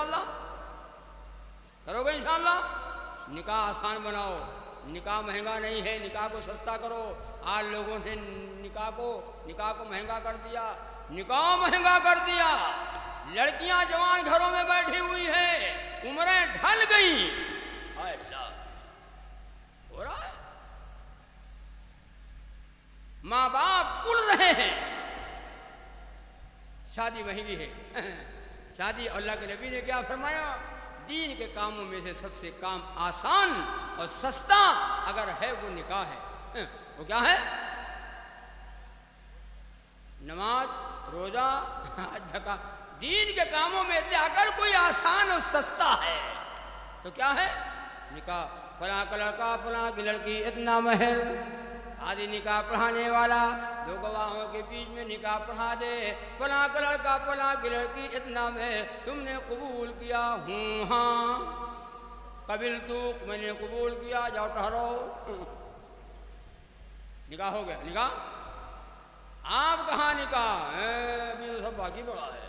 इंशाअल्लाह? करोगे इंशाअल्लाह? निकाह आसान बनाओ, निकाह महंगा नहीं है, निकाह को सस्ता करो। आज लोगों ने निकाह को महंगा कर दिया, निकाह महंगा कर दिया। लड़कियां जवान घरों में बैठी हुई है, उम्रें ढल गई। अल्लाह, हो रहा है, माँ बाप कुल रहे हैं। शादी महंगी है। शादी, अल्लाह के नबी ने क्या फरमाया? दीन के कामों में से सबसे काम आसान और सस्ता अगर है वो निकाह है। वो क्या है? नमाज, रोजा, ज़कात। दीन के कामों में से अगर कोई आसान और सस्ता है तो क्या है? निकाह। फलां का लड़का, फलां की लड़की, इतना महर, आदि निकाह पढ़ाने वाला, दो गवाहों के बीच में निकाह पढ़ा दे। फलां का लड़का, फलां की लड़की, इतना महर, तुमने कबूल किया? हूँ, हाँ। कबिल तू, मैंने कबूल किया, जाओ ठहरो। निकाह हो गया। निकाह आप कहाँ निकाह? अभी तो सब बाकी पड़ा है।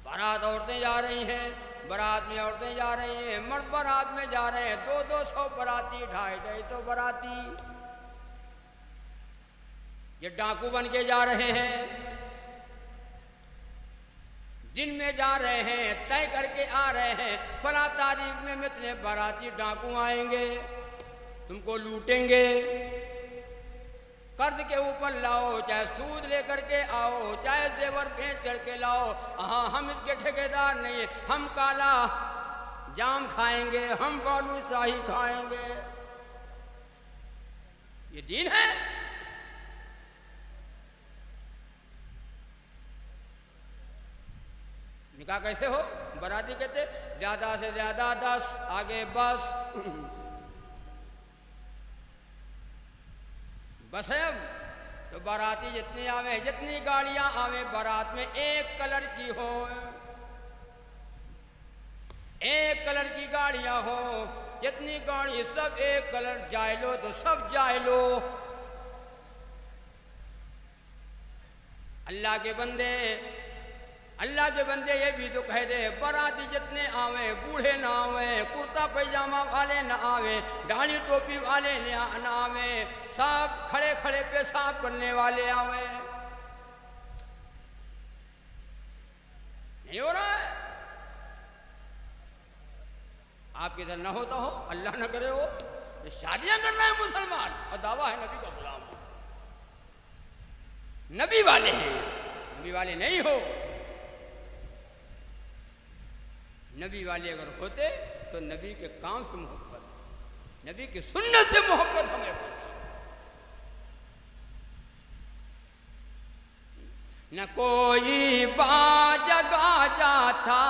बारात औरतें जा रही हैं, बारात में औरतें जा रही हैं, मर्द बारात में जा रहे हैं। 200 बाराती, 250 बाराती। ये डाकू बन के जा रहे हैं, दिन में जा रहे हैं, तय करके आ रहे हैं, फला तारीख में इतने बाराती डाकू आएंगे, तुमको लूटेंगे। कर्ज के ऊपर लाओ, चाहे सूद लेकर के आओ, चाहे जेवर बेच करके लाओ। हाँ, हम इसके ठेकेदार नहीं, हम काला जाम खाएंगे, हम बालूशाही खाएंगे। ये दीन है? निकाह कैसे हो? बाराती कहते ज्यादा से ज्यादा 10, आगे बस। बस है अब तो बाराती जितनी आवे, जितनी गाड़ियां आवे बारात में, एक कलर की हो, एक कलर की गाड़ियां हो। जितनी गाड़ी सब एक कलर, जाए लो तो सब जाए लो। अल्लाह के बंदे ये भी तो कह दे, बाराती जितने आवे, बूढ़े ना आवे, कुर्ता पैजामा वाले ना आवे, दाढ़ी टोपी वाले ना आवे, सब खड़े खड़े पेशाब करने वाले आवे। नहीं हो रहा है? आपके इधर ना होता हो, अल्लाह ना करे हो, शादियां कर रहे हैं मुसलमान और दावा है नबी का गुलाम। नबी वाले हैं, नबी वाले नहीं हो। नबी वाले अगर होते तो नबी के काम से मोहब्बत, नबी की सुन्नत से मोहब्बत हमें होती। न कोई बाजगा जाता,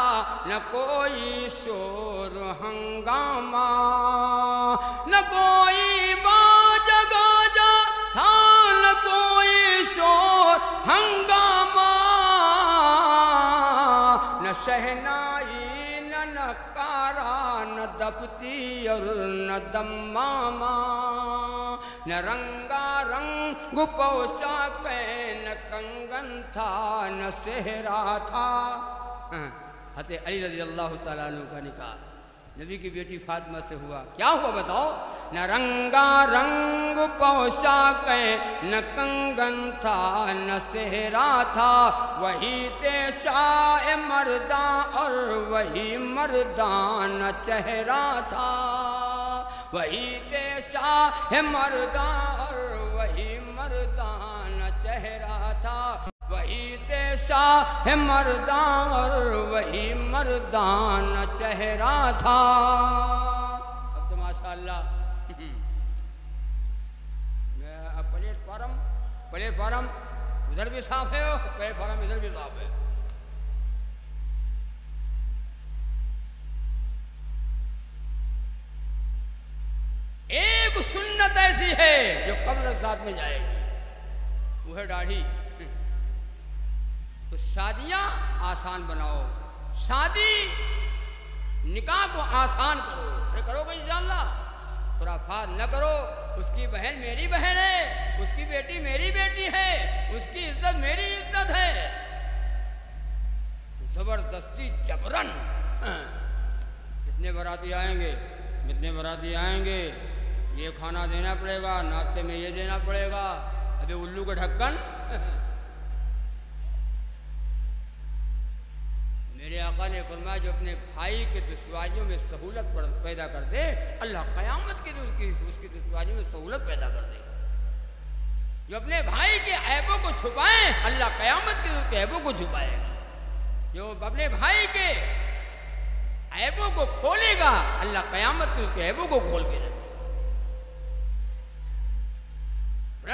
न कोई शोर हंगामा, न कोई बाजगा जाता, न कोई शोर हंगामा, न शहनाई, न नकारा, न दफ्ती और न दम्मामा, न रंगा रंग पोशाक, न कंगन था, न सेहरा था। हज़रत अली रज़ी अल्लाह तआला अन्हु का निकाह नबी की बेटी फातिमा से हुआ। क्या हुआ बताओ? न रंगा रंग पोशाक, न कंगन था, न सेहरा था, वही ते शाह मर्दा और वही मर्दाना चेहरा था, वही ते शाह मर्दा और वही मर्दाना चेहरा था, वही ते शाह मर्दा और वही मर्दाना चेहरा था। अब तो माशाअल्लाह प्लेटफार्म उधर भी साफ है, प्लेटफार्म इधर भी साफ है। एक सुन्नत ऐसी है जो कब्र साथ में जाएगी, वो है दाढ़ी। तो शादियां आसान बनाओ, शादी निकाह को आसान करो। अरे करोगे इंशाअल्लाह? खुराफात न करो। उसकी बहन मेरी बहन है, उसकी बेटी मेरी बेटी है, उसकी इज्जत मेरी इज्जत है। जबरदस्ती जबरन इतने बाराती आएंगे, इतने बाराती आएंगे, ये खाना देना पड़ेगा, नाश्ते में ये देना पड़ेगा। अबे उल्लू का ढक्कन मेरे आका ने फरमाया जो अपने भाई के दुश्वारियों में सहूलत पैदा कर दे, अल्लाह क़यामत के दिन उसकी दुश्वारियों में सहूलत पैदा कर देगा। जो अपने भाई के ऐबों को छुपाए, अल्लाह क़यामत के दिन उसके ऐबों को छुपाएगा। जो अपने भाई के ऐबों को खोलेगा, अल्लाह क़यामत के उसके ऐबों को खोल के रखेगा।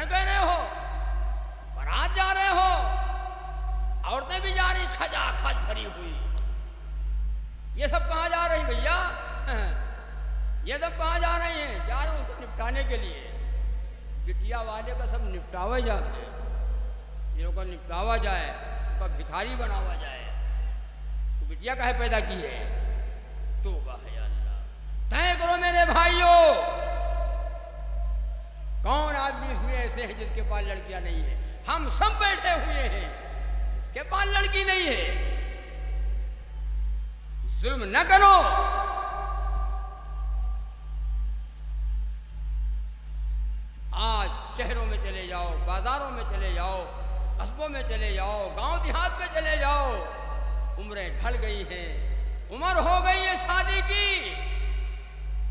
कह रहे हो बारात जा रहे हो, औरतें भी जा रही खचाखच भरी हुई, ये सब कहाँ जा रही भैया? ये सब कहाँ जा रही हैं? जा रहे उसको निपटाने के लिए। बिटिया वाले का सब निपटावा जाते हैं, ये लोग का निपटावा जाए, उनका भिखारी बनावा जाए। तो बिटिया काहे पैदा की है? तौबा है अल्लाह। तय करो मेरे भाइयों, कौन आदमी इसमें ऐसे है जिसके पास लड़कियां नहीं है? हम सब बैठे हुए हैं, इसके पास लड़की नहीं है। जुल्म न करो। आज शहरों में चले जाओ, बाजारों में चले जाओ, कस्बों में चले जाओ, गांव देहात में चले जाओ, उम्रें ढल गई हैं, उम्र हो गई है शादी की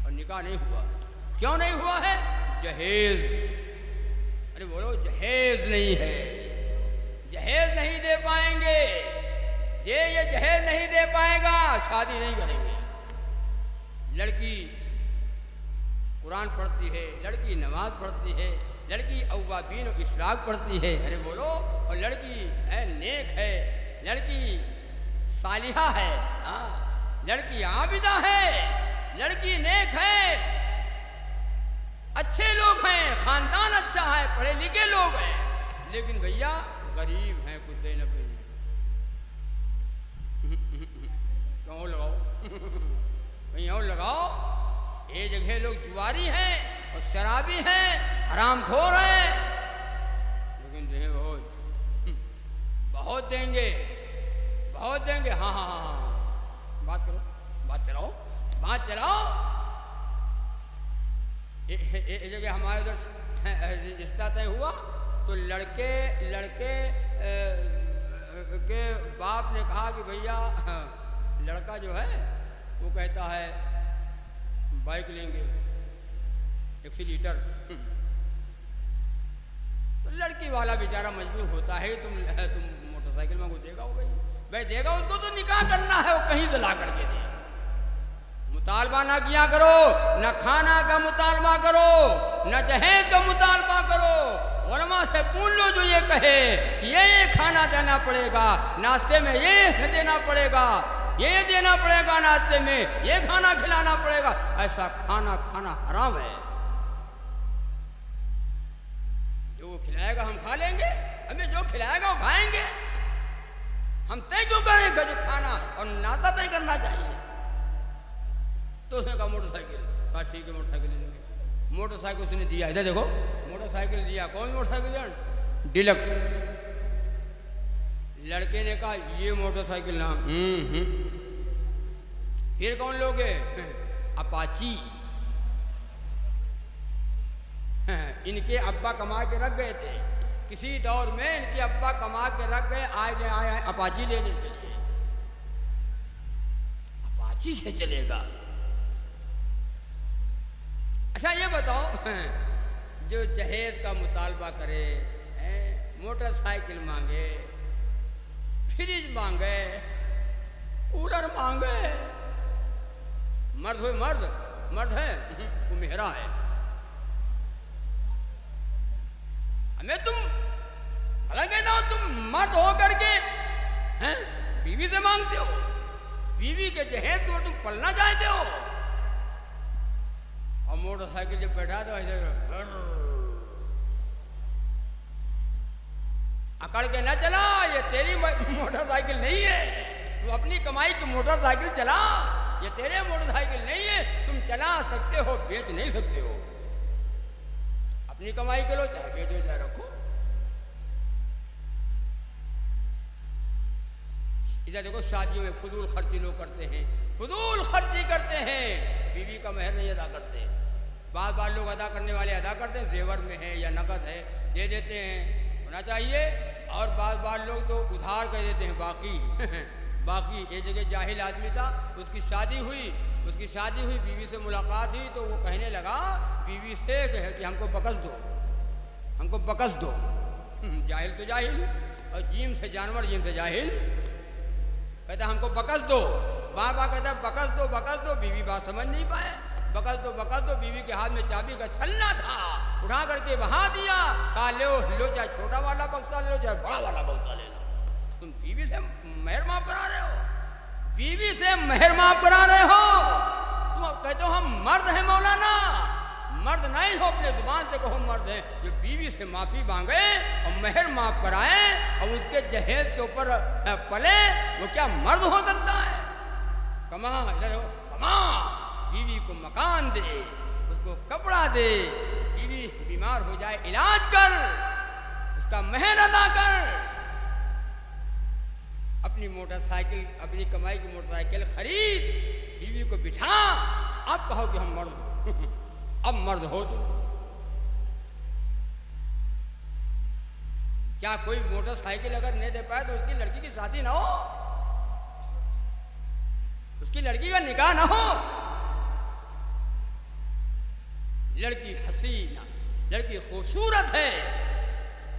और निकाह नहीं हुआ। क्यों नहीं हुआ है? जहेज। अरे बोलो, जहेज नहीं है, जहेज नहीं दे पाएंगे। ये जहेज नहीं दे पाएगा, शादी नहीं करेंगे। लड़की कुरान पढ़ती है, लड़की नमाज पढ़ती है, लड़की अव्वाबीन और इशराक पढ़ती है। अरे बोलो, और लड़की है नेक है, लड़की सालिहा है, हाँ, लड़की आबिदा है, लड़की नेक है, अच्छे लोग हैं, खानदान अच्छा है, पढ़े लिखे लोग हैं। लेकिन भैया गरीब हैं, कुछ दे न पे। क्यों लगाओ? कहीं और लगाओ। ये जगह लोग जुआरी हैं और शराबी हैं, हरामखोर हैं, लेकिन दें बहुत देंगे, बहुत देंगे। हाँ हाँ हाँ हाँ, बात करो, बात चलाओ, बात चलाओ। ये जगह हमारे उधर रिश्ता तय हुआ तो लड़के के बाप ने कहा कि भैया लड़का जो है वो कहता है बाइक लेंगे 100 लीटर। तो लड़की वाला बेचारा मजबूर होता है, तुम मोटरसाइकिल में को देगा हो भाई देगा, उसको तो निकाह करना है, वो कहीं से ला करके दे। मुतालबा ना किया करो, न खाना का मुतालबा करो, न जहेज का मुतालबा करो। उलमा से पूछ लो जो ये कहे कि ये खाना देना पड़ेगा, नाश्ते में ये देना पड़ेगा, ये देना पड़ेगा, नाश्ते में ये खाना खिलाना पड़ेगा, ऐसा खाना खाना हराम है। जो वो खिलाएगा हम खा लेंगे, हमें जो खिलाएगा वो खाएंगे। हम तय क्यों करेंगे जो खाना और नाश्ता तय करना चाहिए? तो उसने कहा मोटरसाइकिल, कहा ठीक है मोटरसाइकिल ले लेंगे। मोटरसाइकिल उसने दिया, इधर देखो मोटरसाइकिल दिया। कौन मोटरसाइकिल दिया? डिलक्स। लड़के ने कहा ये मोटरसाइकिल ना। फिर कौन लोगे? अपाची। इनके अब्बा कमा के रख गए थे, किसी दौर में इनके अब्बा कमा के रख गए, आए अपाची लेने के लिए। अपाची से चलेगा। अच्छा ये बताओ, जो जहेज का मुतालबा करे, मोटरसाइकिल मांगे, फ्रिज मांगे, कूलर मांगे, मर्द हो, मर्द है वो मेहरा है। हमें तुम अलग कहता हो, तुम मर्द हो करके हैं बीवी से मांगते हो, बीवी के जहेज को तुम पलना चाहते हो। और मोटरसाइकिल जब बैठा तो ऐसे अकड़ के ना चला, ये तेरी मोटरसाइकिल नहीं है, तू अपनी कमाई की मोटरसाइकिल चला, ये तेरे मोटरसाइकिल नहीं है, तुम चला सकते हो, बेच नहीं सकते हो। अपनी कमाई के लो, चाहे बेचो चाहे रखो। इधर देखो शादियों में फजूल खर्ची लोग करते हैं, फजूल खर्ची करते हैं, बीवी का महर नहीं अदा करते। बार बार लोग अदा करने वाले अदा करते हैं, जेवर में है या नकद है दे देते हैं, होना चाहिए। और बार बार लोग तो उधार कर देते हैं बाकी बाकी। एक जगह जाहिल आदमी था, उसकी शादी हुई, बीवी से मुलाकात हुई तो वो कहने लगा बीवी से कि हमको बकस दो, हमको बकस दो। जाहिल तो जाहिल, और जीम से जानवर, जीम से जाहिल। कहता हमको बकस दो, बाबा कहता बकस दो। बीवी बात समझ नहीं पाए, बकस दो। बीवी के हाथ में चाबी का छल्ला था, उठा करके बहा दिया, कहा लो चाहे छोटा वाला बक्सा ले लो, चाहे बड़ा वाला बक्सा ले लो। तुम बीवी से मेहर माफ करा रहे हो, बीवी से मेहर माफ करा रहे हो। तुम कहते हो हम मर्द हैं मौलाना, मर्द नहीं हो, अपने जुबान से कहो मर्द हैं। जो बीवी से माफी मांगे और मेहर माफ कराए और उसके जहेज के ऊपर पले, वो क्या मर्द हो सकता है? कमा, इधर हो, कमा, बीवी को मकान दे, उसको कपड़ा दे, बीवी बीमार हो जाए इलाज कर, उसका मेहर अदा कर। अपनी मोटरसाइकिल, अपनी कमाई की मोटरसाइकिल खरीद, बीवी को बिठा, अब कहो कि हम मर्द हो अब मर्द हो तुम। क्या कोई मोटरसाइकिल अगर नहीं दे पाए तो उसकी लड़की की शादी ना हो, उसकी लड़की का निकाह ना हो। लड़की हसीना, लड़की खूबसूरत है,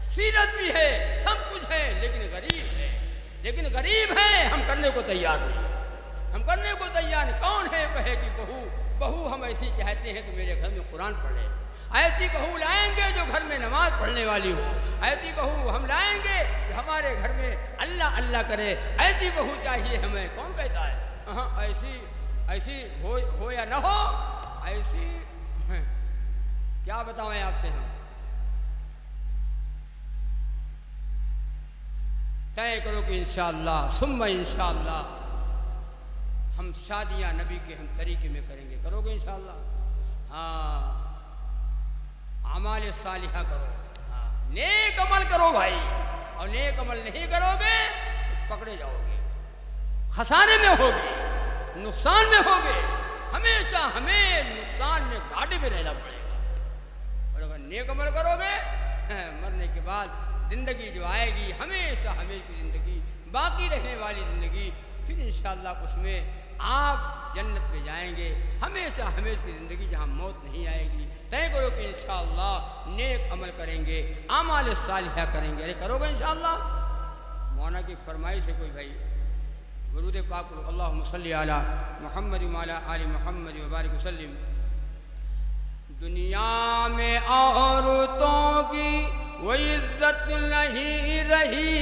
सीरत भी है, सब कुछ है, लेकिन गरीब है, हम करने को तैयार नहीं, हम करने को तैयार नहीं। कौन है कहे कि बहू हम ऐसी चाहते हैं कि मेरे घर में कुरान पढ़े, ऐसी बहू लाएंगे जो घर में नमाज पढ़ने वाली हो, ऐसी बहू हम लाएंगे जो हमारे घर में अल्लाह अल्लाह करे, ऐसी बहू चाहिए हमें। कौन कहता है? हाँ, ऐसी हो या न हो, ऐसी क्या बताएं आपसे। हम तय करो कि इंशाअल्लाह सुम्मा इंशाअल्लाह हम शादियां नबी के हम तरीके में करेंगे। करोगे इंशाअल्लाह? हाँ, अमाल सालिहा करो, हाँ, नेक अमल करो भाई। और नेक अमल नहीं करोगे तो पकड़े जाओगे, खसारे में होगे, नुकसान में होगे। हमेशा हमें नुकसान में, घाटे में रहना पड़ेगा। और अगर नेक अमल करोगे, मरने के बाद जिंदगी जो आएगी हमेशा हमें की जिंदगी, बाकी रहने वाली जिंदगी, फिर इंशाअल्लाह उसमें आप जन्नत में जाएंगे। हमेशा हमें की ज़िंदगी जहाँ मौत नहीं आएगी। तय करो कि इंशाअल्लाह नेक अमल करेंगे, आमाल सालिहा करेंगे। अरे करोगे इंशाअल्लाह? मौना की फरमाइश है कोई भाई, दुरूद पाक अल्लाहुम्मा सल्ली अला मुहम्मद व अला आलि मुहम्मद व बारिक वसल्लिम। दुनिया में औरतों की वो इज्जत नहीं रही,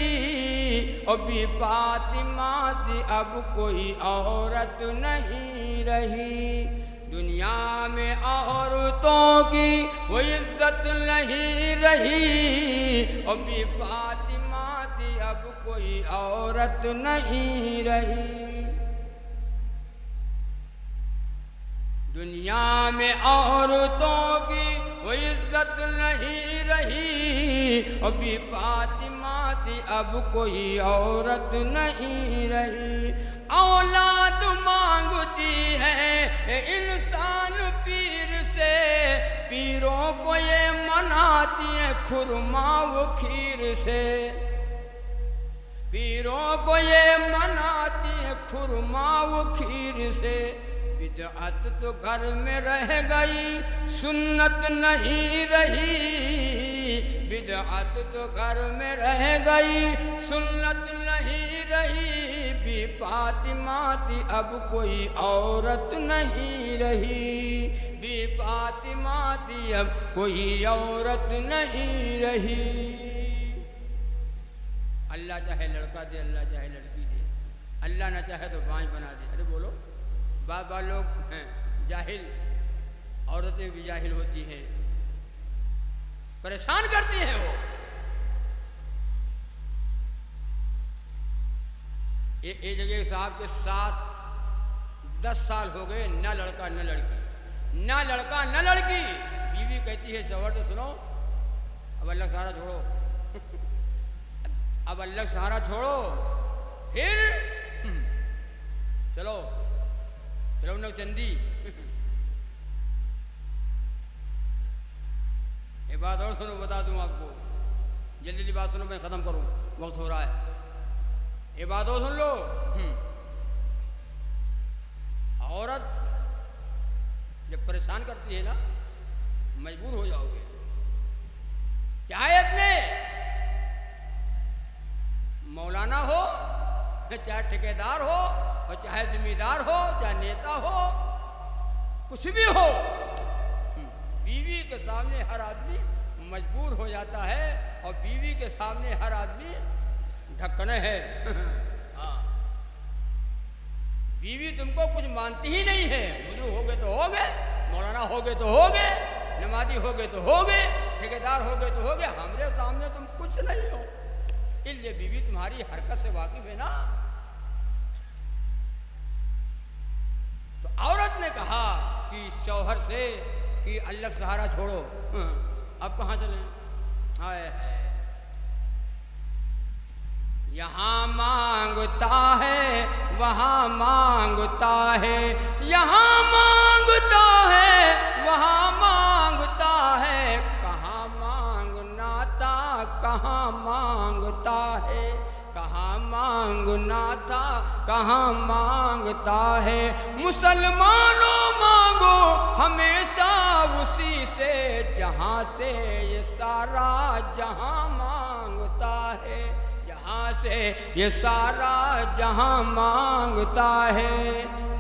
अभी फातिमा से अब कोई औरत नहीं रही। दुनिया में औरतों की वो इज्जत नहीं रही, अभी फातिमा से अब कोई औरत नहीं रही। दुनिया में औरतों की वो इज्जत नहीं रही, अभी फातिमा थी अब कोई औरत नहीं रही। औलाद मांगती है इंसान पीर से, पीरों को ये मनाती है खुरमा वो खीर से, पीरों को ये मनाती है खुरमा वो खीर से। बिदअत तो घर में रह गई, सुन्नत नहीं रही, बिदअत तो घर में रह गई, सुन्नत नहीं रही। भी फातिमा थी अब कोई औरत नहीं रही, भी फातिमा थी अब कोई औरत नहीं रही। अल्लाह चाहे लड़का दे, अल्लाह चाहे लड़की दे, अल्लाह ना चाहे तो बाँझ बना दे। अरे बोलो, बार लोग हैं जाहिल, औरतें भी जाहिल होती हैं, परेशान करती हैं वो। एक जगह साहब के साथ 10 साल हो गए, ना लड़का न लड़की, ना लड़का न लड़की। बीवी कहती है शौहर से सुनो, अब अल्लाह सहारा छोड़ो अब अल्लाह सहारा छोड़ो। फिर चलो चलो नवचंदी। एक बात और सुनो, बता दूं आपको, जल्दी जल्दी बात सुनो, मैं ख़त्म करूं, वक्त हो रहा है। एक बात और सुन लो, औरत जब परेशान करती है ना, मजबूर हो जाओगे। चाहे इतने मौलाना हो, चाहे ठेकेदार हो, और चाहे जिम्मेदार हो, चाहे नेता हो, कुछ भी हो, बीवी के सामने हर आदमी मजबूर हो जाता है, और बीवी के सामने हर आदमी ढक्कने है। हाँ, बीवी तुमको कुछ मानती ही नहीं है। बुजुर्ग हो गए तो हो गए, मौलाना हो गए तो हो गए, नमाजी हो गए तो हो गए, ठेकेदार हो गए तो हो गए, हमारे सामने तुम कुछ नहीं हो। इसलिए बीवी तुम्हारी हरकत से वाकिफ है ना। तो औरत ने कहा कि शौहर से कि अल्लाह का सहारा छोड़ो, अब कहाँ चले? हाय, यहाँ मांगता है वहाँ मांगता है, यहाँ मांगता है वहाँ मांगता है, कहाँ मांगना था कहाँ मांगता है, कहाँ मांगना था कहाँ मांगता है। मुसलमानों मांगो हमेशा उसी से, जहाँ से ये सारा जहाँ मांगता है, जहाँ से ये सारा जहाँ मांगता है।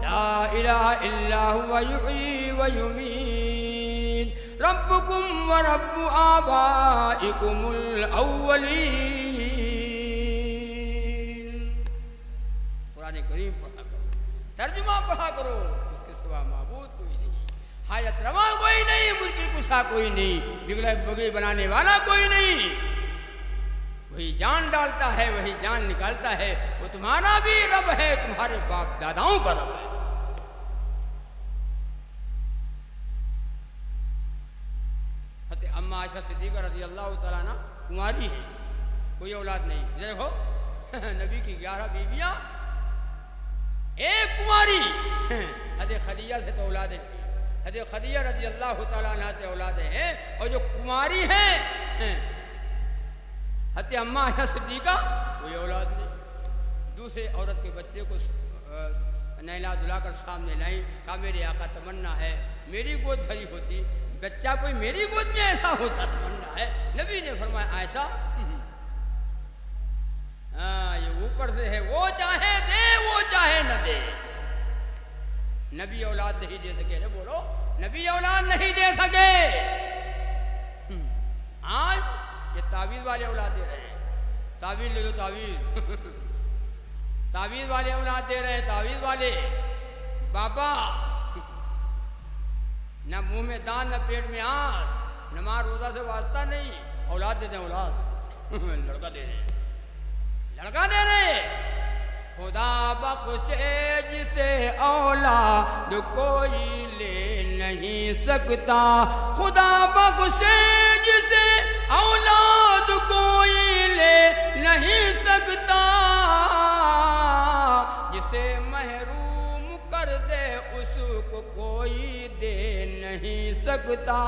ला इलाहा इल्ला हुवा युहयी व युमीत, रब्बुकुम व रब्बु आबाइकुमुल अव्वलीन। कुरान करीम पढ़ा करो, तर्जुमा पढ़ा करो, उसके सिवा माबूद कोई नहीं, हाजत रवा कोई नहीं, मुश्किल कुशा कोई नहीं, बिगड़े बनाने वाला कोई नहीं। वही जान डालता है, वही जान निकालता है, वो तुम्हारा भी रब है, तुम्हारे बाप दादाओं का रब है। हज़रत अम्मा आयशा सिद्दीक़ा रज़ी अल्लाह तआला अन्हा कुंवारी है, कोई औलाद नहीं। देखो नबी की 11 बीवियां, एक कुंवारी। हज़रत खदीजा से तो औलादें, हज़रत खदीजा रज़ी अल्लाह तआला अन्हा से औलादें हैं, और जो कुंवारी हैं हज़रत अम्मा आयशा सिद्दीक़ा, कोई औलाद नहीं। दूसरे औरत के बच्चे को नहला धुलाकर सामने लाई, कहा मेरे आका तमन्ना है मेरी गोद भरी होती, बच्चा कोई मेरी गोद में ऐसा होता तमन्ना है। नबी ने फरमाया आयशा, हाँ ये ऊपर से है, वो चाहे दे वो चाहे न दे। नबी औलाद नहीं दे सके, ना बोलो नबी औलाद नहीं दे सके। आज ये तावीज़ वाले औलाद दे रहे हैं, तावीज़ ले लो तावीज़। तावीज़ वाले औलाद दे रहे हैं, तावीज़ वाले बाबा, ना मुंह में दान न पेट में आग, नमाज रोजा से वास्ता नहीं, औलाद देते हैं औलाद। लड़का दे रहे, लड़का दे रहे। खुदा बख्शे जिसे औलाद कोई ले नहीं सकता, खुदा बख्शे जिसे औलाद कोई ले नहीं सकता, जिसे महरूम कर दे उसको कोई दे नहीं सकता।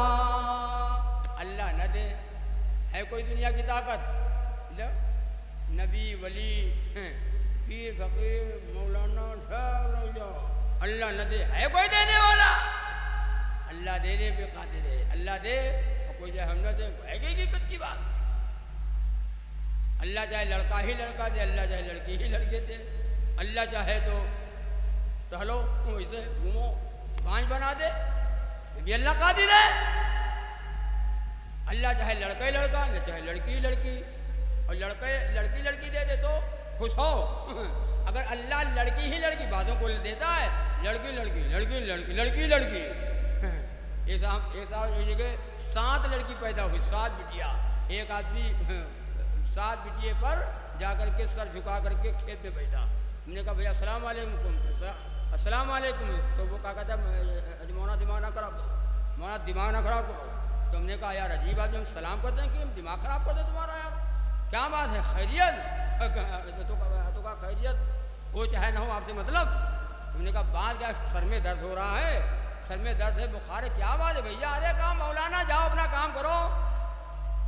अल्लाह न दे, है कोई दुनिया की ताकत? नबी वली पीर फकीर मौलाना अल्लाह न दे, है कोई देने वाला? अल्लाह दे दे बेकादिर है, अल्लाह दे और कोई चाहे हम न दे, है की कित की बात। अल्लाह चाहे लड़का ही लड़का दे, अल्लाह चाहे लड़की ही लड़के दे, अल्लाह चाहे तो टहलो वैसे घूमो पांच बना दे, ये अल्लाह कादिर है। अल्लाह चाहे लड़का ही लड़का, न चाहे लड़की ही लड़की, और लड़की लड़की दे दे तो खुश हो। अगर अल्लाह लड़की ही लड़की बातों को देता है, लड़की लड़की लड़की लड़की लड़की लड़की, एक जगह 7 लड़की पैदा हुई, 7 बिटिया। एक आदमी 7 बिटिए पर जाकर के सर झुका करके खेत में बैठा। हमने कहा भैया अस्सलाम वालेकुम, अस्सलाम वालेकुम। तो वो कहा था मौना दिमाग ना खराब करो, मौना दिमाग ना खराब करो। तो हमने कहा यार अजीब आदमी, हम सलाम करते हैं कि हम दिमाग खराब करते हैं तुम्हारा? यार क्या बात है, खैरियत? तो कहा खैरियत हो चाहे ना हो, आपसे मतलब तुमने कहा बात क्या, सर में दर्द हो रहा है, सर में दर्द है, बुखार है, क्या बात है भैया? अरे कहा मौलाना जाओ अपना काम करो,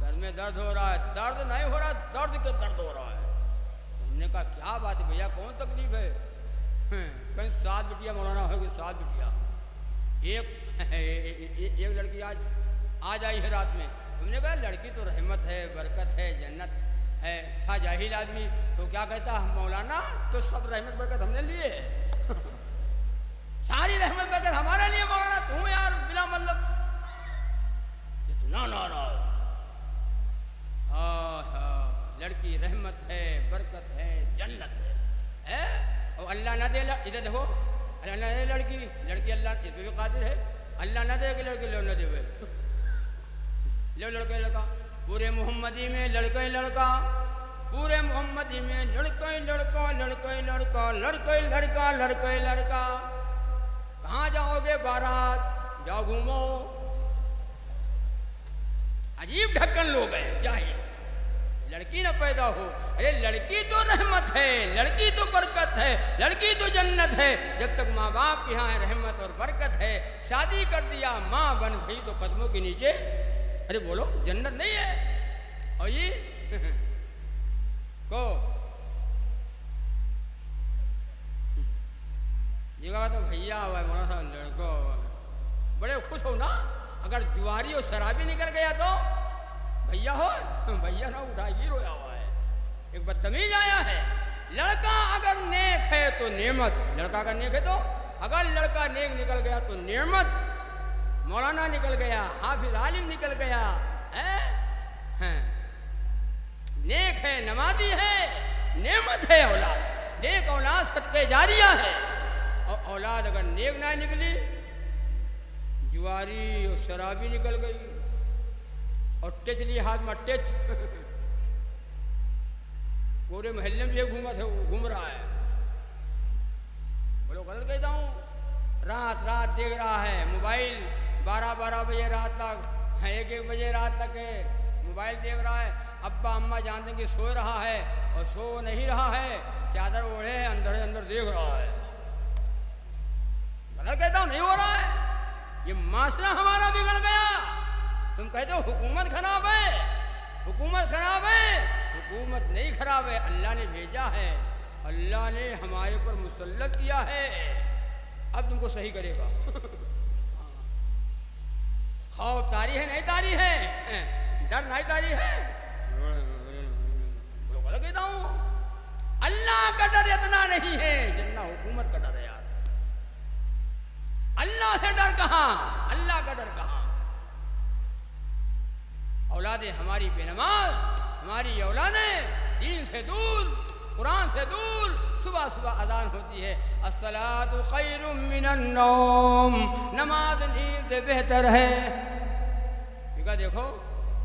सर में दर्द हो रहा है। दर्द नहीं हो रहा, दर्द के दर्द हो रहा है। तुमने कहा क्या बात है भैया, कौन तकलीफ है? कहीं 7 बिटिया मौलाना होगी, 7 बिटिया। एक लड़की आज आई है रात में। तुमने कहा लड़की तो रहमत है, बरकत है, जन्नत है। था जाहिल आदमी तो क्या कहता, मौलाना तो सब रहमत बरकत हमने लिए सारी रहमत बरकत हमारे लिए मौलाना, तुम यार बिना मतलब ना ना ना। हाँ, लड़की रहमत है, बरकत है, जन्नत है? और अल्लाह ना दे, इधर देखो, अल्लाह ना दे लड़की, अल्लाह इस पर भी कादिर है। अल्लाह ना दे कि लड़की लो ना दे, लो लड़का लड़का। पूरे मोहम्मदी में लड़का ही लड़का, पूरे मोहम्मदी में लड़का ही लड़का, लड़का ही लड़का, लड़का ही लड़का, लड़का ही लड़का। कहाँ जाओगे बारात, जाओ घूमो। अजीब ढक्कन लोग हैं, जाहिल। लड़की ना पैदा हो, अरे लड़की तो रहमत है, लड़की तो बरकत है, लड़की तो जन्नत है। जब तक माँ बाप के यहाँ रहमत और बरकत है, शादी कर दिया, माँ बन गई तो कदमों के नीचे, अरे बोलो जन्नत नहीं है? और ये को जगह तो भैया हुआ मोड़ा सा लड़को, बड़े खुश हो ना। अगर जुआरी और शराबी निकल गया तो भैया हो, भैया ना उठाएगी, रोया हुआ है। एक बदतमीज आया है। लड़का अगर नेक है तो नेमत, लड़का अगर नेक है तो, अगर लड़का नेक निकल गया तो नेमत। मौलाना निकल गया, हाफिज आलिम निकल गया, है? नेक है, नमाजी है, नेमत है औलाद। नेक औलाद सदके जारिया है। और औलाद अगर नेक ना निकली, जुआरी और शराबी निकल गई, और टेच लिए हाथ में टेच पूरे मोहल्ले में ये घूम रहा है। बोलो गलत कहता हूँ? रात रात देख रहा है मोबाइल, 12-12 बजे रात तक, 1-1 बजे रात तक है मोबाइल देख रहा है। अब्बा अम्मा जानते कि सो रहा है और सो नहीं रहा है, चादर ओढ़े अंदर अंदर देख रहा है। गलत कहता हूँ? नहीं हो रहा है। ये माशरा हमारा बिगड़ गया। तुम कहते हो हुकूमत खराब है, हुकूमत खराब है। हुकूमत नहीं खराब है, अल्लाह ने भेजा है, अल्लाह ने हमारे ऊपर मुसल्लत किया है। अब तुमको सही करेगा। खौफ तारी है नहीं तारी है, डर नहीं तारी है। गलत कहता हूँ? अल्लाह का डर इतना नहीं है जितना हुकूमत का डर है यार। अल्लाह से डर कहाँ, अल्लाह का डर कहाँ? औलादे हमारी बेनमाज, हमारी औलादें दीन से दूर, कुरान से दूर। सुबह सुबह अजान होती है, अस्सलातु खैरुम मिनन नौम, नमाज नींद से बेहतर है। देखो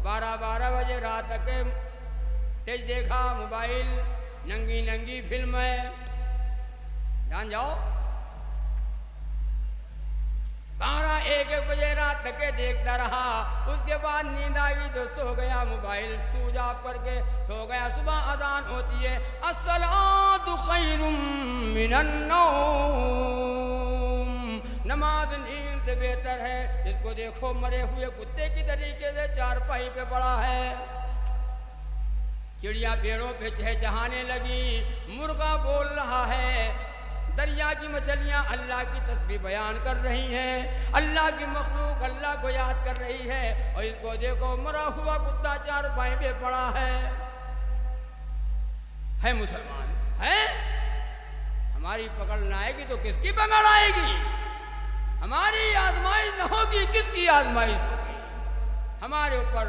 12-12 बजे रात तक तेज देखा मोबाइल, नंगी नंगी फिल्म है, जान जाओ। 12-1 बजे रात तक देखता रहा, उसके बाद नींद आई तो सो गया, मोबाइल स्विच ऑफ करके सो गया। सुबह अजान होती है, अस्सलातु खैरुम मिनन नौम, नमाज नींद से बेहतर है। इसको देखो मरे हुए कुत्ते की तरीके से चारपाई पे पड़ा है। चिड़िया पेड़ों पे चहचहाने लगी, मुर्गा बोल रहा है, दरिया की मछलियाँ अल्लाह की तस्बीह बयान कर रही हैं, अल्लाह की मखलूक अल्लाह को याद कर रही है। और इसको देखो मरा हुआ कुत्ता चारपाई पे पड़ा है मुसलमान है। हमारी पकड़ न आएगी तो किसकी पकड़ आएगी? हमारी आजमाइश न होगी, किसकी आजमाइश होगी? हमारे ऊपर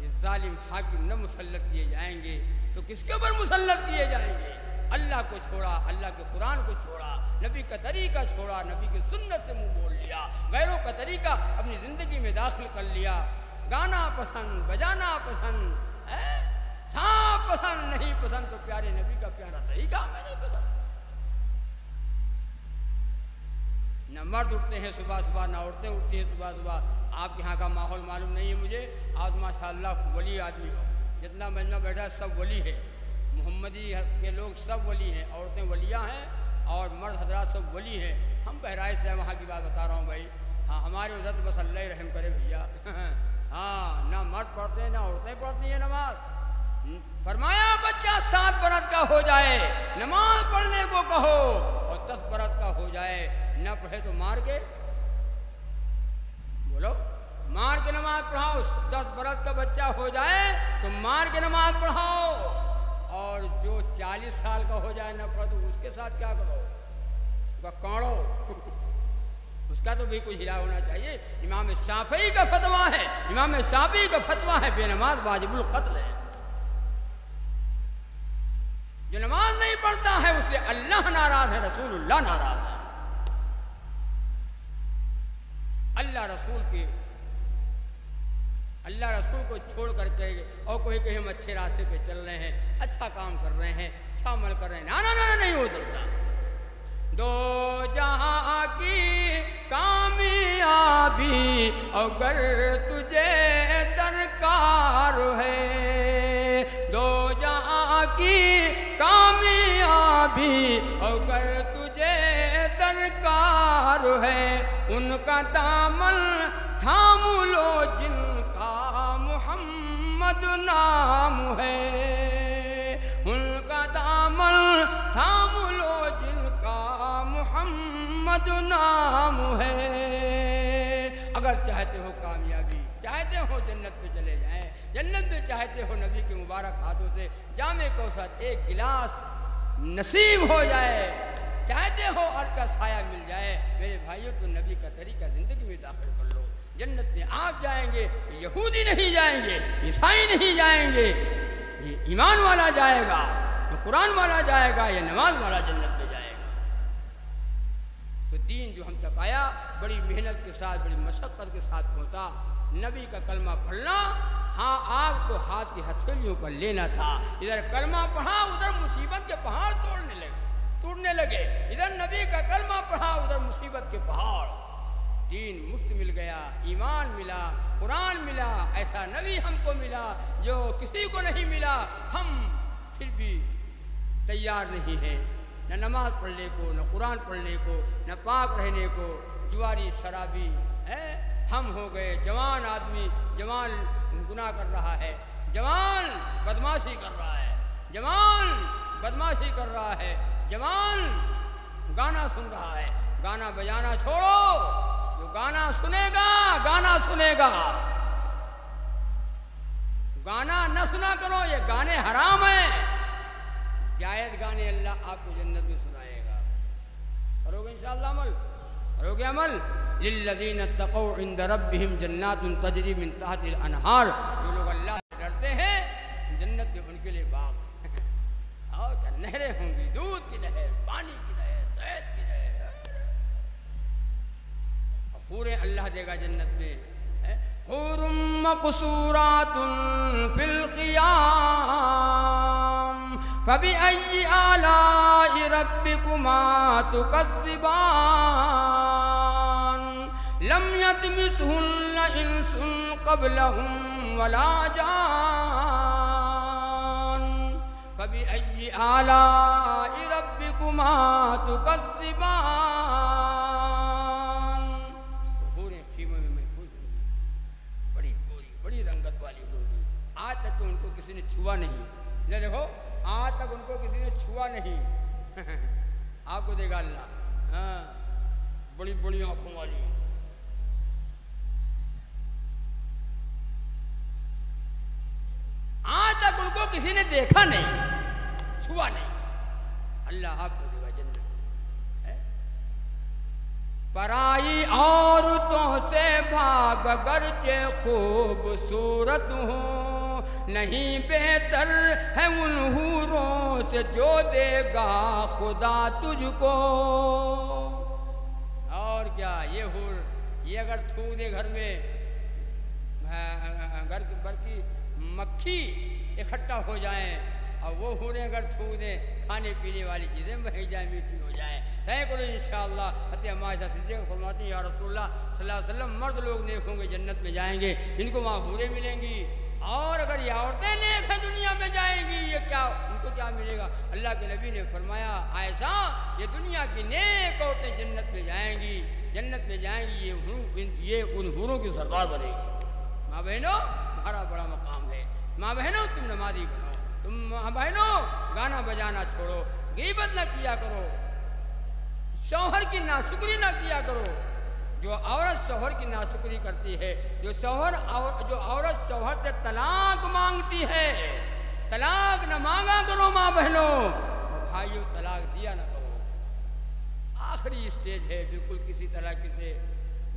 ये जालिम हाकिम न मुसल्लत किए जाएंगे तो किसके ऊपर मुसल्लत किए जाएंगे? अल्लाह को छोड़ा, अल्लाह के कुरान को छोड़ा, नबी का तरीका छोड़ा, नबी की सुन्नत से मुंह मोड़ लिया, गैरों का तरीका अपनी ज़िंदगी में दाखिल कर लिया। गाना पसंद, बजाना पसंद है, सांप पसंद, नहीं पसंद तो प्यारे नबी का प्यारा तरीका हमें नहीं पसंद। न मर्द उठते हैं सुबह सुबह, ना औरतें उठती हैं सुबह सुबह। आपके यहाँ का माहौल मालूम नहीं है मुझे। आज माशाअल्लाह वली आदमी हो, जितना मजमा बैठा सब वली है। मोहम्मदी के लोग सब वली हैं, औरतें वलियाँ हैं और मर्द हजरात सब वली हैं। हम बहराइच से वहाँ की बात बता रहा हूँ भाई। हाँ, हमारे उधर तो बस अल्लाह ही रहम करे भैया। हाँ, ना मर्द पढ़ते हैं ना औरतें पढ़ती हैं नमाज। फरमाया बच्चा 7 बरस का हो जाए नमाज पढ़ने को कहो, और 10 बरस का हो जाए न पढ़े तो मार के, बोलो, मार के नमाज पढ़ाओ। 10 बरस का बच्चा हो जाए तो मार के नमाज पढ़ाओ, और जो 40 साल का हो जाए ना पढ़ो तो उसके साथ क्या करो, काढ़ो। उसका तो भी कोई हिला होना चाहिए। इमाम शाफी का फतवा है, इमाम शाफी का फतवा है बेनमाज वाजिबुल कत्ल है। जो नमाज नहीं पढ़ता है उससे अल्लाह नाराज है, रसूलुल्लाह नाराज है। अल्लाह रसूल को छोड़ करके और कोई कहीं हम अच्छे रास्ते पे चल रहे हैं, अच्छा काम कर रहे हैं, अच्छा अमल कर रहे हैं, ना ना ना नहीं हो सकता। दो जहां की कामयाबी अगर तुझे दरकार है, दो जहां की कामयाबी अगर तुझे दरकार है, उनका दामन थाम लो जिनका मोहम्मद नाम है, उनका दामन थाम लो जिनका मोहम्मद नाम है। अगर चाहते हो कामयाबी, चाहते हो जन्नत में चले जाएं, जन्नत में चाहते हो नबी के मुबारक हाथों से जामे कौसर एक गिलास नसीब हो जाए, चाहते हो अर्श का साया मिल जाए, मेरे भाइयों तो नबी का तरीका जिंदगी में दाखिल कर लो। जन्नत में आप जाएंगे, यहूदी नहीं जाएंगे, ईसाई नहीं जाएंगे, ये ईमान वाला जाएगा, तो कुरान वाला जाएगा, या नमाज वाला जन्नत में जाएगा। तो दीन जो हम तक आया बड़ी मेहनत के साथ, बड़ी मशक्क़त के साथ पहुँचा। नबी का कलमा पढ़ना, हाँ आपको हाथ की हथेलियों पर लेना था। इधर कलमा पढ़ा उधर मुसीबत के पहाड़ टूटने लगे, इधर नबी का कलमा पढ़ा उधर मुसीबत के पहाड़। दीन मुफ्त मिल गया, ईमान मिला, कुरान मिला, ऐसा नबी हमको मिला जो किसी को नहीं मिला। हम फिर भी तैयार नहीं हैं, न नमाज पढ़ने को, न कुरान पढ़ने को, न पाक रहने को, जुआरी शराबी है। हम हो गए जवान आदमी, जवान गुनाह कर रहा है, जवान बदमाशी कर रहा है, जवान बदमाशी कर रहा है, जवान गाना सुन रहा है। गाना बजाना छोड़ो, जो गाना सुनेगा गाना सुनेगा, गाना न सुना करो, ये गाने हराम हैं। जायज़ गाने अल्लाह आपको जन्नत में सुनाएगा। करोगे इंशाअल्लाह अमल, करोगे अमल। लिल्लज़ीना तक़ौ इंद रब्बिहिम जन्नातुन तजरी मिन तहतिल अनहार, जो लोग अल्लाह से डरते हैं जन्नत में उनके लिए बाग और नहरें होंगी, दूध की नहर, पानी की नहर, शहद की नहर, पूरे अल्लाह देगा जन्नत में। हुरुम मक़सूरातुन फिल ख़ियाम फ़बिअय्यि आलाइ रब्बिकुमा तुकज़्ज़िबान लम यतमिसहुन्न इंसुन क़ब्लहुम वला जान फ़बिअय्यि आलाइ रब्बिकुमा तुकज़्ज़िबान। पूरे ख़ीमे में महफूज होंगी, बड़ी गोरी, बड़ी रंगत वाली होगी। आज तक तो उनको किसी ने छुआ नहीं, ये देखो आज तक उनको किसी ने छुआ नहीं। आपको देगा अल्लाह, हाँ, बड़ी बड़ी आंखों वाली। आज तक उनको किसी ने देखा नहीं, छुआ नहीं। अल्लाह आपको देगा जन्नत। पराई औरतों से भाग गरचे खूबसूरत हो, नहीं बेहतर है उन हूरों से जो देगा खुदा तुझको। और क्या, ये हूर, ये अगर थूक दे घर में, घर भर की मक्खी इकट्ठा हो जाएं, और वो हूरें अगर थूक दें, खाने पीने वाली चीज़ें बह जाए, मीठी हो जाए। तय करो इंशाअल्लाह। हमारे साथ सिद्दीक़ फरमाती हैं, या रसूलुल्लाह सल्लल्लाहु अलैहि वसल्लम, मर्द लोग नेक होंगे जन्नत में जाएंगे, इनको वहाँ हूरें मिलेंगी, और अगर ये औरतें नेक हैं दुनिया में जाएंगी, ये क्या, उनको क्या मिलेगा? अल्लाह के नबी ने फरमाया, आयशा ये दुनिया की नेक औरतें जन्नत में जाएंगी, जन्नत में जाएंगी, ये उन हूरों की सरदार बनेगी। माँ बहनों हमारा बड़ा मकाम है। माँ बहनों तुम नमाजी बनो, तुम माँ बहनों गाना बजाना छोड़ो, गीबत न किया करो, शौहर की नाशुक्री न किया करो। जो औरत शौहर की नाशुक्री करती है, जो औरत शौहर से तलाक मांगती है, तलाक न मांगा करो माँ बहनों, और भाइयों तलाक दिया न करो। आखिरी स्टेज है, बिल्कुल किसी तरह से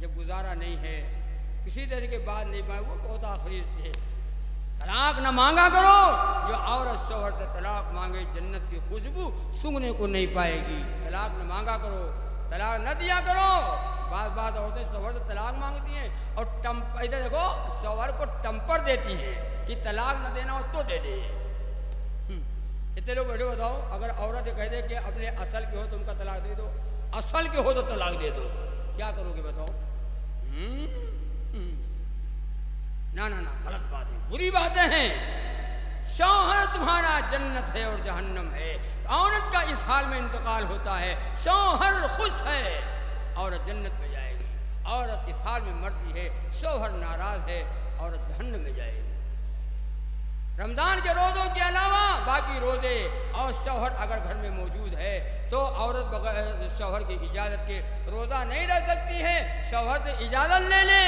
जब गुजारा नहीं है, किसी तरह के बात नहीं पाए, वो बहुत आखिरी स्टेज। तलाक न मांगा करो। जो औरत शौहर से तलाक मांगे जन्नत की खुशबू सूंघने को नहीं पाएगी। तलाक न मांगा करो, तलाक न दिया करो। बात औरतें शौहर से तलाक मांगती हैं और इधर देखो शौहर को टम्पर देती हैं कि तलाक न देना हो तो दे दे। इतने लोग बैठे, बताओ अगर औरत कह दे कि अपने असल के हो तुमका तलाक दे दो, असल के हो तो तलाक दे दो, क्या करोगे बताओ? ना ना ना, गलत बात है, बुरी बातें हैं। शौहर तुम्हारा जन्नत है और जहन्नम है। औरत का इस हाल में इंतकाल होता है, शौहर खुश है, औरत जन्नत में जाएगी। औरत इस हाल में मरती है, शौहर नाराज है, औरत जहन्नम में जाएगी। रमजान के रोज़ों के अलावा बाकी रोज़े और शौहर अगर घर में मौजूद है तो औरत बगैर शौहर की इजाज़त के रोज़ा नहीं रख सकती है। शौहर से इजाज़त ले ले,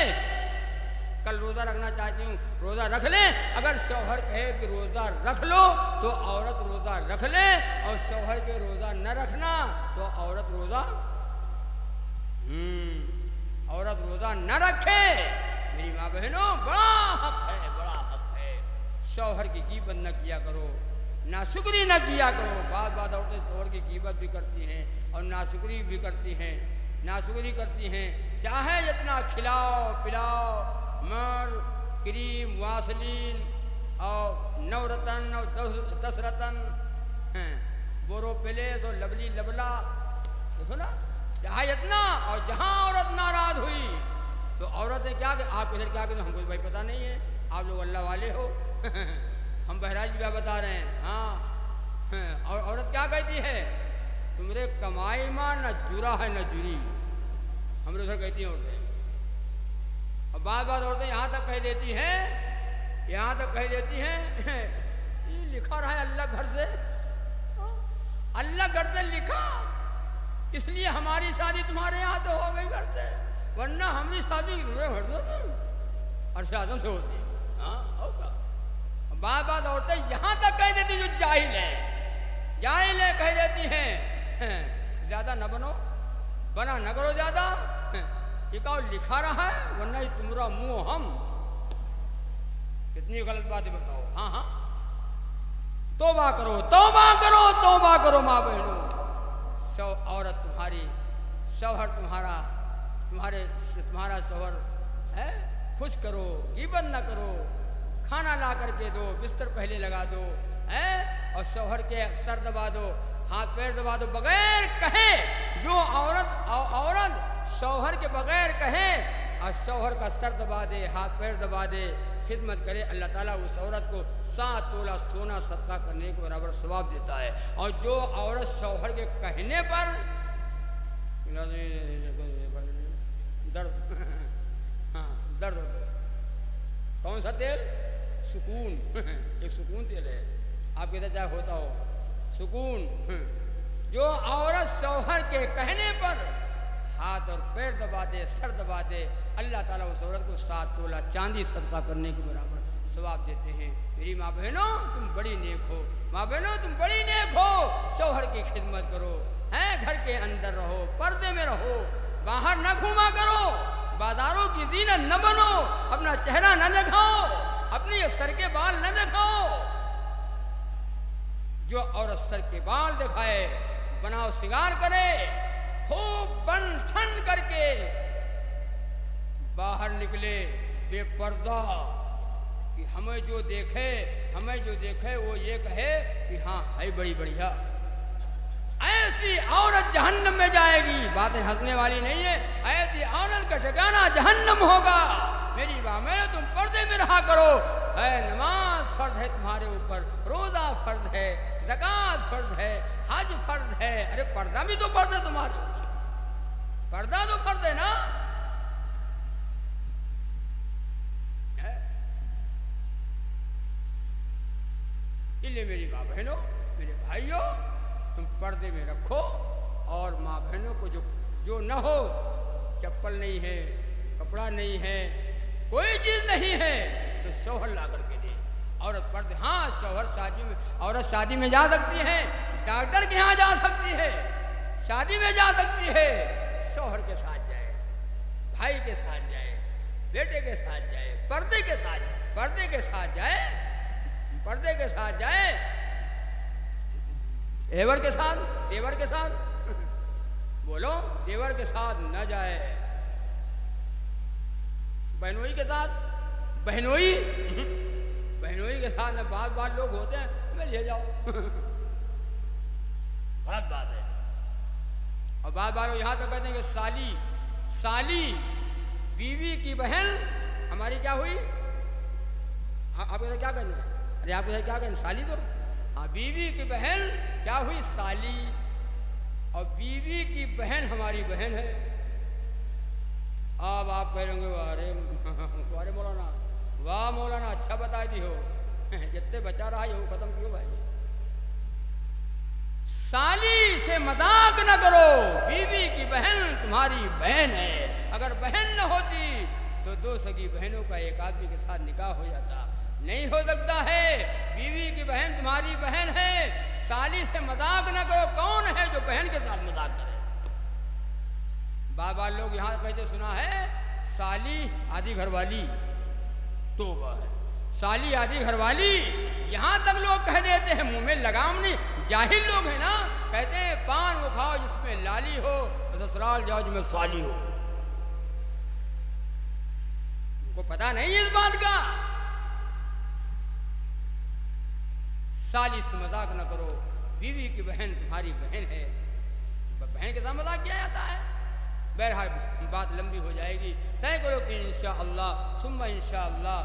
कल रोज़ा रखना चाहती हूँ, रोज़ा रख ले। अगर शौहर कहे कि रोज़ा रख लो तो औरत रोज़ा रख ले, और शौहर के रोज़ा न रखना तो औरत रोज़ा न रखे। मेरी माँ बहनों बड़ा हक है, बड़ा हक है। शौहर की ग़ीबत न किया करो, नाशुक्री न किया करो। बात औरतें शौहर की ग़ीबत भी करती हैं और नाशुक्री भी करती हैं, नाशुक्री करती हैं। चाहे जितना खिलाओ पिलाओ, मर क्रीम वासलीन और नवरतन और 10 रतन, बोरोप्लेस और लवली लबला, देखो ना, चाहे इतना। और जहाँ औरत नाराज हुई तो औरत ने क्या, आप इधर क्या कहते, हमको भाई पता नहीं है, आप लोग अल्लाह वाले हो। हम बहराज की बात बता रहे हैं। हाँ, और औरत क्या कहती है, तुम्हारे कमाई मां न जुरा है न जुरी, हम उधर कहती हैं औरतें। और बात औरतें यहाँ तक कह देती हैं, यहाँ तक कह देती हैं, ये लिखा रहा है अल्लाह घर से, अल्लाह घर से लिखा, इसलिए हमारी शादी तुम्हारे यहाँ तो हो गई घर से, वरना हमारी शादी अर्श आज़म से होती। हाँ होगा। बात औरतें यहाँ तक कह देती, जो जाहिल है कह देती हैं, ज़्यादा न बनो, बना न करो ज़्यादा, ये कहो लिखा रहा है, वरना ही तुम्हारा मुंह हम। कितनी गलत बातें बताओ। हाँ हाँ, तौबा करो, तौबा करो, तौबा करो माँ बहनों। औरत तुम्हारी, शौहर तुम्हारा शौहर है, खुश करो, ग़ीबत न करो, खाना ला करके दो, बिस्तर पहले लगा दो, है, और शौहर के सर दबा दो, हाथ पैर दबा दो, बगैर कहे। जो औरत शौहर के बगैर कहे और शौहर का सर दबा दे, हाथ पैर दबा दे, खिदमत करे, अल्लाह ताला उस औरत को 7 तोला सोना सदका करने के बराबर सवाब देता है। और जो औरत शौहर के कहने पर दर्द कौन सा तेल, सुकून, एक सुकून तेल है, आपके इधर चाहे होता हो सुकून। जो औरत शौहर के कहने पर हाथ और पैर दबा दे, सर दबा दे, अल्लाह ताला उस औरत को 7 तोला चांदी सदका करने के बराबर सवाब देते हैं। मेरी माँ बहनों तुम बड़ी नेक हो, माँ बहनों तुम बड़ी नेक हो। शौहर की खिदमत करो, हैं, घर के अंदर रहो, पर्दे में रहो, बाहर न घूमा करो, बाजारों की जीनत न बनो, अपना चेहरा न दिखाओ, अपने सर के बाल न दिखाओ। जो औरत सर के बाल दिखाए, बनाओ सिंगार करे, खूब बन ठन करके बाहर निकले बेपर्दा, कि हमें जो देखे वो ये कहे कि हाँ है बड़ी बढ़िया। ऐसी औरत जहन्नम में जाएगी। बातें हंसने वाली नहीं है, ऐसी औरत का ठिकाना जहन्नम होगा। मेरी बात मेरे तुम पर्दे में रहा करो। है नमाज फर्ज है तुम्हारे ऊपर, रोजा फर्ज है, ज़कात फर्ज है, हज फर्ज है। अरे पर्दा भी तो फर्ज है तुम्हारे ऊपर, पर्दा तो फर्ज है ना। इसलिए मेरी माँ बहनों, मेरे भाइयों, तुम पर्दे में रखो। और माँ बहनों को जो न हो, चप्पल नहीं है, कपड़ा नहीं है, कोई चीज़ नहीं है, तो शौहर ला करके दे। औरत पर्दे, हाँ शौहर शादी में, औरत शादी में जा सकती है, डॉक्टर के यहाँ जा सकती है, शादी में जा सकती है, शौहर के साथ जाए, भाई के साथ जाए, बेटे के साथ जाए, पर्दे के साथ जाए, पर्दे के साथ जाए, देवर के साथ बोलो, देवर के साथ न जाए, बहनोई के साथ, बहनोई के साथ न। बार लोग होते हैं, मैं ले जाओ गलत बात है। और बार यहाँ तो कहते हैं कि साली बीवी की बहन हमारी क्या हुई। आप इधर क्या कहते हैं? अरे आप इधर क्या कहते हैं? साली तो, हाँ बीवी की बहन क्या हुई? साली। और बीवी की बहन हमारी बहन है। अब आप कहेंगे अरे मौलाना, वाह मौलाना, अच्छा बता दी हो, जितने बचा रहा है वो खत्म क्यों भाई। साली से मजाक न करो, बीवी की बहन तुम्हारी बहन है। अगर बहन न होती तो दो सगी बहनों का एक आदमी के साथ निकाह हो जाता। नहीं हो सकता है, बीवी की बहन तुम्हारी बहन है। साली से मजाक न करो। कौन है जो बहन के साथ मजाक करे? बाबा लोग यहाँ कहते सुना है, साली आधी घरवाली, तो है साली आधी घरवाली। यहाँ तक लोग कह देते हैं, मुंह में लगाम नहीं। जाहिल लोग हैं ना, कहते हैं पान वो खाओ जिसमें लाली हो, ससुराल जाओ जिसमें साली हो। उनको पता नहीं इस बात का। साली से मजाक न करो, बीवी की बहन तुम्हारी बहन है। बहन के साथ मजाक किया जाता है। बहरहाल बात लंबी हो जाएगी। तय करो कि इंशाअल्लाह सुम्मा इंशाअल्लाह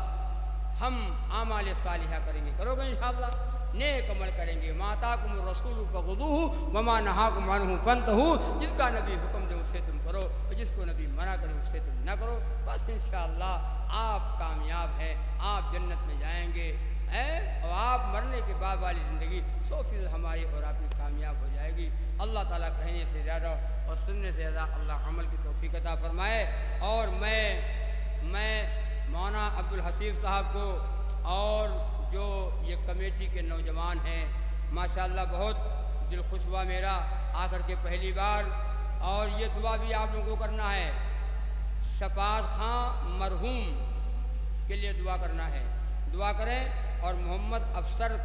हम आमाल सालिहा करेंगे। करोगे इंशाअल्लाह, नेक अमल करेंगे। माताकुम रसूल फखुदूहु वमा नहाकुम अन्हु फंतहु। जिसका नबी हुक्म दे उससे तुम करो, और जिसको नबी मना करे उससे तुम न करो। बस इंशाअल्लाह आप कामयाब हैं, आप जन्नत में जाएंगे है। और आप मरने के बाद वाली ज़िंदगी 100% हमारी और आपकी कामयाब हो जाएगी। अल्लाह ताला कहने से ज़्यादा और सुनने से ज़्यादा अल्लाह अमल की तौफीक अता फरमाए। और मैं मौलाना अब्दुल हसीब साहब को और जो ये कमेटी के नौजवान हैं, माशाअल्लाह बहुत दिल खुश हुआ मेरा आकर के पहली बार। और ये दुआ भी आप लोगों को करना है, शफात खां मरहूम के लिए दुआ करना है। दुआ करें और मोहम्मद अफसर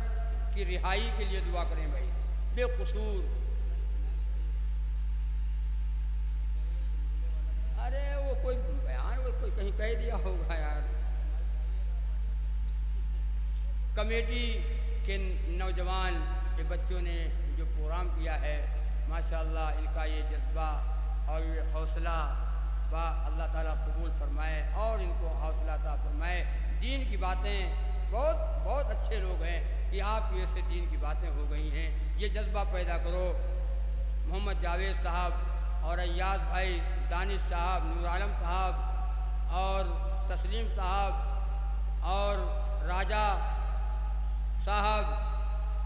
की रिहाई के लिए दुआ करें भाई, बेकसूर। अरे वो कोई बयान वो कोई कहीं कह दिया होगा यार। कमेटी के नौजवान के बच्चों ने जो प्रोग्राम किया है, माशाअल्लाह इनका ये जज्बा और ये हौसला अल्लाह ताला कबूल फरमाए और इनको हौसला अता फरमाए। दीन की बातें बहुत अच्छे लोग हैं कि आपकी वजह से दीन की बातें हो गई हैं। ये जज्बा पैदा करो। मोहम्मद जावेद साहब और अय्याज भाई, दानिश साहब, नूर आलम साहब और तस्लीम साहब और राजा साहब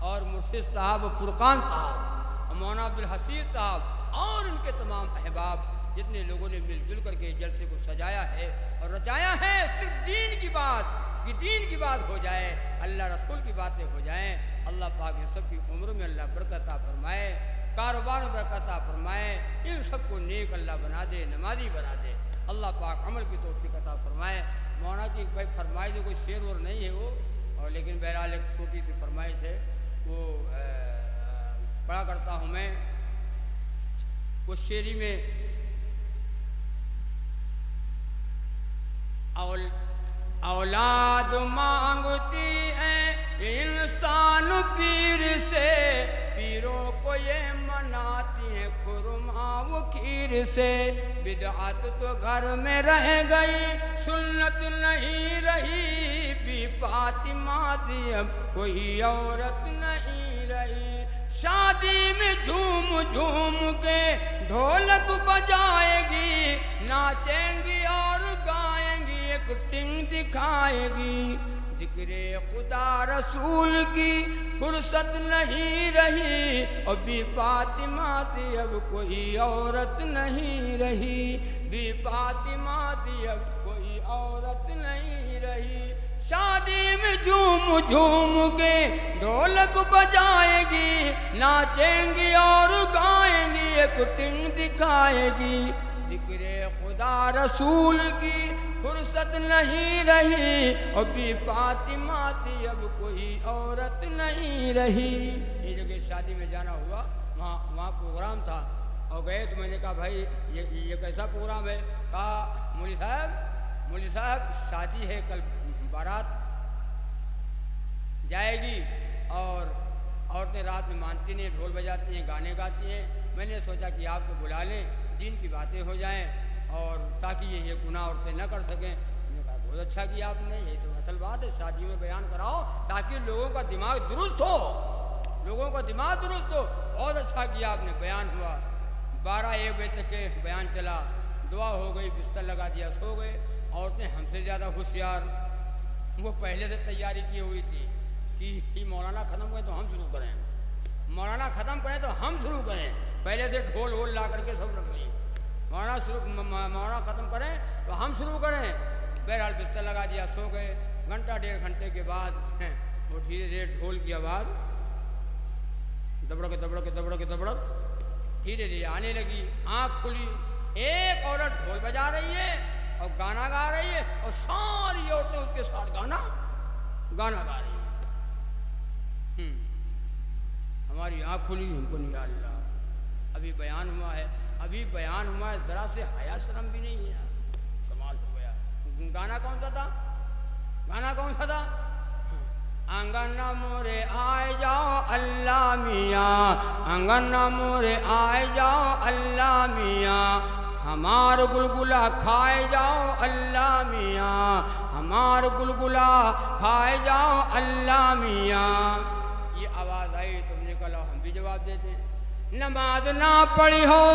और मुर्शिद साहब, फुरकान साहब और मौलाना अब्दुल हसीब साहब और उनके तमाम अहबाब, जितने लोगों ने मिलजुल करके जलसे को सजाया है और रचाया है। सिर्फ दीन की बात कि दीन की बात हो जाए, अल्लाह रसूल की बातें हो जाएं। अल्लाह पाक इन सब की उम्र में अल्लाह बरकत फरमाए, कारोबार में बरकत फरमाए। इन सबको नेक अल्लाह बना दे, नमाजी बना दे। अल्लाह पाक अमल की तौफीक अता फरमाए। मौना की भाई फरमाइश कोई शेर और नहीं है वो, और लेकिन बहरहाल एक छोटी सी फरमाइश है, वो पढ़ा करता हूँ मैं। वो शेरी में औलाद मांगती है इंसान पीर से, पीरों को ये मनाती है खुरमा खीर से। बिदअत तो घर में रह गई, सुन्नत नहीं रही। बी फातिमा दी अब कोई औरत नहीं रही। शादी में झूम झूम के ढोलक बजाएगी, नाचेंगी और गाएंगी, एक टिंग दिखाएगी। जिक्रे खुदा रसूल की फुर्सत नहीं रही, और बी फातिमा थी अब कोई औरत नहीं रही। बी फातिमा थी अब कोई औरत नहीं रही। शादी में झूम झूम के ढोलक बजाएगी, नाचेंगी और गाएंगी, एक टिंग दिखाएगी। जिक्रे खुदा रसूल की फुर्सत नहीं रही, और बी फातिमा थी अब कोई औरत नहीं रही। ये जगह शादी में जाना हुआ, वहाँ प्रोग्राम था और गए तो मैंने कहा भाई ये कैसा प्रोग्राम है? कहा मौलवी साहब शादी है, कल बारात जाएगी और औरतें रात में मानती नहीं, ढोल बजाती हैं, गाने गाती हैं। मैंने सोचा कि आपको बुला लें, दीन की बातें हो जाएं और ताकि ये गुनाह औरतें न कर सकें। मैंने कहा बहुत अच्छा किया आपने, ये तो असल बात है, शादी में बयान कराओ ताकि लोगों का दिमाग दुरुस्त हो, लोगों का दिमाग दुरुस्त हो। बहुत अच्छा किया आपने, बयान हुआ। 12-1 बजे तक के बयान चला, दुआ हो गई, बिस्तर लगा दिया, सो गए। औरतें हमसे ज़्यादा होशियार, वो पहले से तैयारी की हुई थी कि मौलाना ख़त्म करें तो हम शुरू करें, मौलाना ख़त्म करें तो हम शुरू करें। पहले से ढोल वोल ला करके सब रख लिए, मौलाना ख़त्म करें तो हम शुरू करें। बहरहाल बिस्तर लगा दिया, सो गए। घंटा 1.5 घंटे के बाद वो धीरे धीरे ढोल की आवाज़ दबड़क दबड़क दबड़क दबड़क धीरे धीरे आने लगी। आँख खुली, एक औरत ढोल बजा रही है और गाना गा रही है, और सारी औरतें उसके साथ गाना गा रही है। हमारी आँख खुली, हमको नहीं, अल्लाह अभी बयान हुआ है, अभी बयान हुआ है, ज़रा से हया शर्म भी नहीं है। कमाल हो गया। गाना कौन सा था? गाना कौन सा था? आंगन मोरे आए जाओ अल्लाह मियाँ, आंगन मोरे आए जाओ अल्लाह मियाँ, हमार गुलगुला खाए जाओ अल्लाह मियाँ, हमार गुलगुला खाए जाओ अल्लाह मियाँ। ये आवाज़ आई, तुमने कहा हम भी जवाब देते हैं। नमाज ना पढ़ी हो,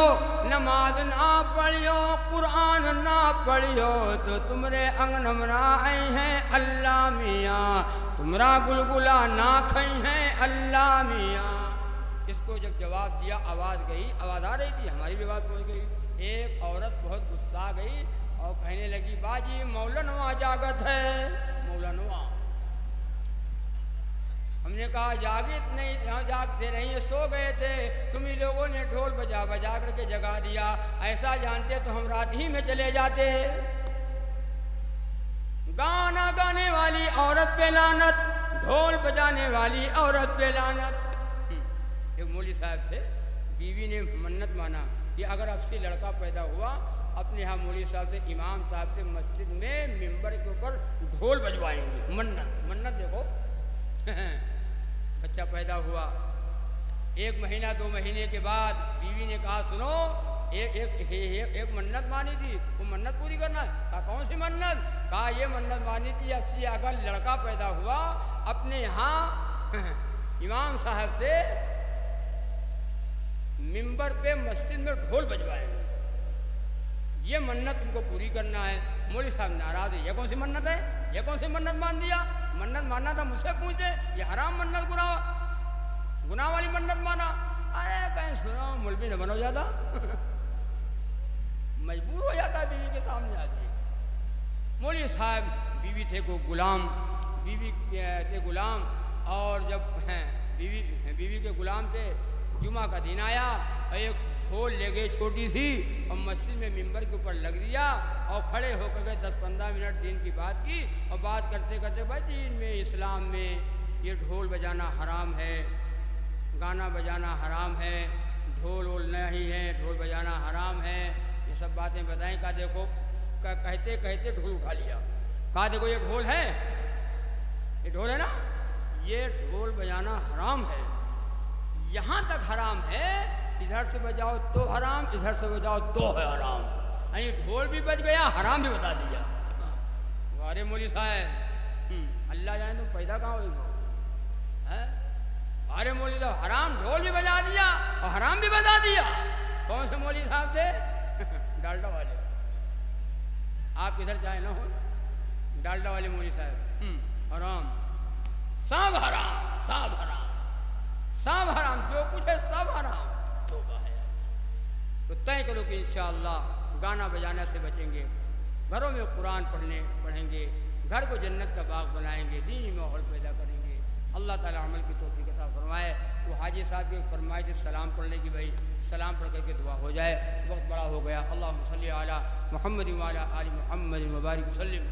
नमाज ना पढ़ी हो, कुरान ना पढ़ी हो, तो तुमरे अंगन में आए हैं अल्लाह मियाँ, तुमरा गुलगुला ना खाई हैं अल्लाह मियाँ। इसको जब जवाब दिया, आवाज़ गई, आवाज़ आ रही थी, हमारी भी आवाज़ पहुँच गई। एक औरत बहुत गुस्सा गई और कहने लगी, बाजी मौलनवा जागत है, मौलनवा। हमने कहा जागृत नहीं, यहाँ जागते नहीं, ये सो गए थे, तुम ही लोगों ने ढोल बजा बजा करके जगा दिया। ऐसा जानते तो हम रात ही में चले जाते। गाना गाने वाली औरत पे लानत, ढोल बजाने वाली औरत पे लानत। एक मौलवी साहब थे, बीवी ने मन्नत माना कि अगर आपसे लड़का पैदा हुआ, अपने यहाँ मौलवी साहब से, इमाम साहब से मस्जिद में मिंबर के ऊपर ढोल बजवाएंगे। मन्नत देखो। बच्चा पैदा हुआ, 1 महीना 2 महीने के बाद बीवी ने कहा, सुनो एक मन्नत मानी थी, वो मन्नत पूरी करना है। कहा कौन सी मन्नत? कहा ये मन्नत मानी थी, अब से अगर लड़का पैदा हुआ, अपने यहाँ इमाम साहब से मिंबर पे मस्जिद में ढोल बजवाएंगे, ये मन्नत तुमको पूरी करना है। मौलवी साहब नाराज है, ये कौन सी मन्नत है, ये कौन सी मन्नत मान दिया? मन्नत मानना था मुझसे पूछे, ये हराम मन्नत, गुनाह वाली मन्नत माना। अरे कहीं सुनो, मौलवी न बनो जाता मजबूर हो जाता बीवी के सामने आके। मौलवी साहब बीवी थे को गुलाम, बीवी थे गुलाम, और जब बीवी के गुलाम थे, जुमा का दिन आया, एक ढोल ले गए छोटी सी और मस्जिद में मिंबर के ऊपर लग दिया और खड़े होकर गए 10-15 मिनट दिन की बात की, और बात करते करते भाई दीन में, इस्लाम में ये ढोल बजाना हराम है, गाना बजाना हराम है, ढोल वोल नहीं है, ढोल बजाना हराम है, ये सब बातें बताएं। कहा देखो, कहते कहते ढोल उठा लिया। कहा देखो ये ढोल है, ये ढोल है ना, ये ढोल बजाना हराम है। यहाँ तक हराम है इधर से बजाओ तो हराम, इधर से बजाओ तो है हराम। यानी ढोल भी बज गया, हराम भी बता दिया। अरे मौली साहब, अल्लाह जाने तुम पैदा कहाँ हुई हो? अरे मौली साहब, हराम ढोल भी बजा दिया और हराम भी बता दिया। कौन से मौली साहब थे? डालडा वाले। आप इधर चाहे ना हो, डालडा वाले मौली साहब। हराम, सब हराम, सब हराम, सब हराम, जो कुछ है सब हराम। तो तय करो कि इंशाअल्लाह गाना बजाना से बचेंगे, घरों में कुरान पढ़ेंगे, घर को जन्नत का बाग बनाएंगे, दीनी माहौल पैदा करेंगे। अल्लाह ताला अमल की तौफीक अता फरमाए। वो हाजी साहब की फरमाइश थी सलाम पढ़ने की, भाई सलाम पढ़ करके दुआ हो जाए। वक्त बड़ा हो गया। अल्लाहुम्मा सल्ली अला मुहम्मद व अला आलि मुहम्मद व बारिक वसल्लिम।